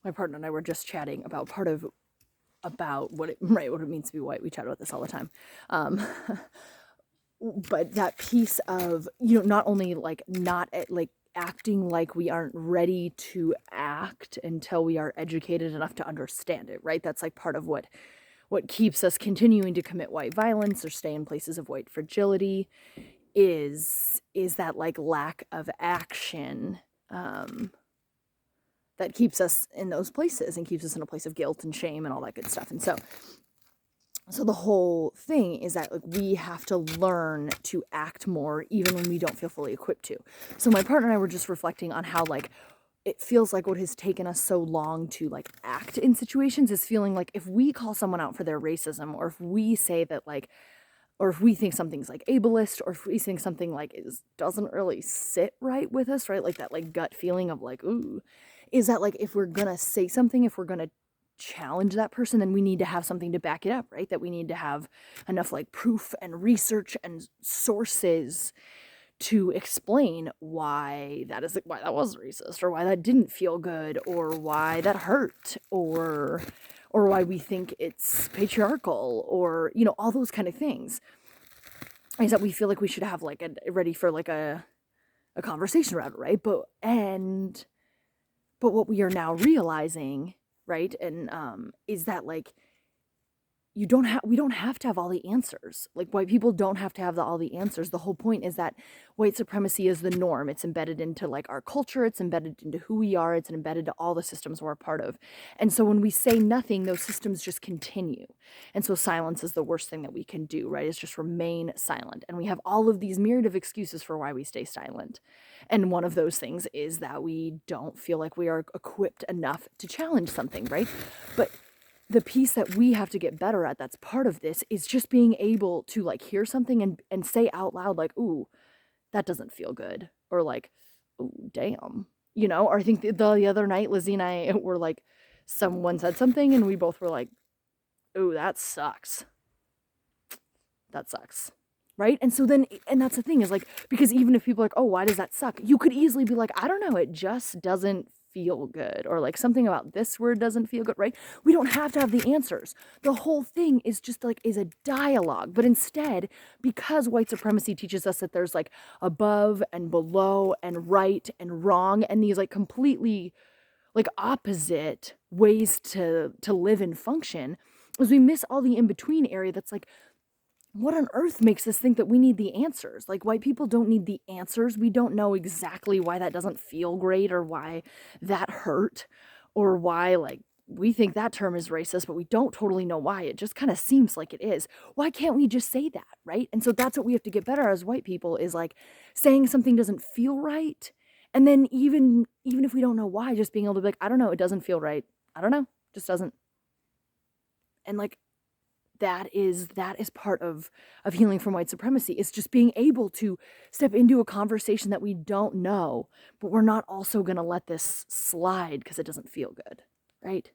my partner and I were just chatting about about what it means to be white. We chat about this all the time. But that piece of, not only like not like acting like we aren't ready to act until we are educated enough to understand it, right? That's like part of what keeps us continuing to commit white violence or stay in places of white fragility is that like lack of action, that keeps us in those places and keeps us in a place of guilt and shame and all that good stuff. And so the whole thing is that like we have to learn to act more even when we don't feel fully equipped to. So my partner and I were just reflecting on how like it feels like what has taken us so long to like act in situations is feeling like if we call someone out for their racism, or if we say that like, or if we think something's like ableist, or if we think something like doesn't really sit right with us, right? Like that like gut feeling of like, ooh, is that like if we're gonna say something, if we're gonna challenge that person, then we need to have something to back it up, right? That we need to have enough like proof and research and sources to explain why that was racist, or why that didn't feel good, or why that hurt, or why we think it's patriarchal, or all those kind of things. Is that we feel like we should have like ready for like a conversation around it, right? But what we are now realizing, right, and is that like we don't have to have all the answers. Like white people don't have to have all the answers. The whole point is that white supremacy is the norm. It's embedded into like our culture. It's embedded into who we are. It's embedded to all the systems we're a part of. And so when we say nothing, those systems just continue. And so silence is the worst thing that we can do, right? Is just remain silent. And we have all of these myriad of excuses for why we stay silent. And one of those things is that we don't feel like we are equipped enough to challenge something, right? But the piece that we have to get better at, that's part of this, is just being able to like hear something and say out loud like, ooh, that doesn't feel good, or like, ooh, damn, or I think the other night Lizzie and I were like, someone said something and we both were like, ooh, that sucks, right? And so then, and that's the thing, is like, because even if people are like, oh, why does that suck, you could easily be like, I don't know, it just doesn't feel good, or like something about this word doesn't feel good, right? We don't have to have the answers. The whole thing is just like is a dialogue. But instead, because white supremacy teaches us that there's like above and below and right and wrong, and these like completely like opposite ways to live and function, is we miss all the in-between area that's like, what on earth makes us think that we need the answers? Like, white people don't need the answers. We don't know exactly why that doesn't feel great, or why that hurt, or why, like, we think that term is racist, but we don't totally know why. It just kind of seems like it is. Why can't we just say that, right? And so that's what we have to get better at as white people, is like saying something doesn't feel right. And then even if we don't know why, just being able to be like, I don't know, it doesn't feel right. I don't know, just doesn't. And like, that is part of healing from white supremacy. It's just being able to step into a conversation that we don't know, but we're not also going to let this slide because it doesn't feel good, right?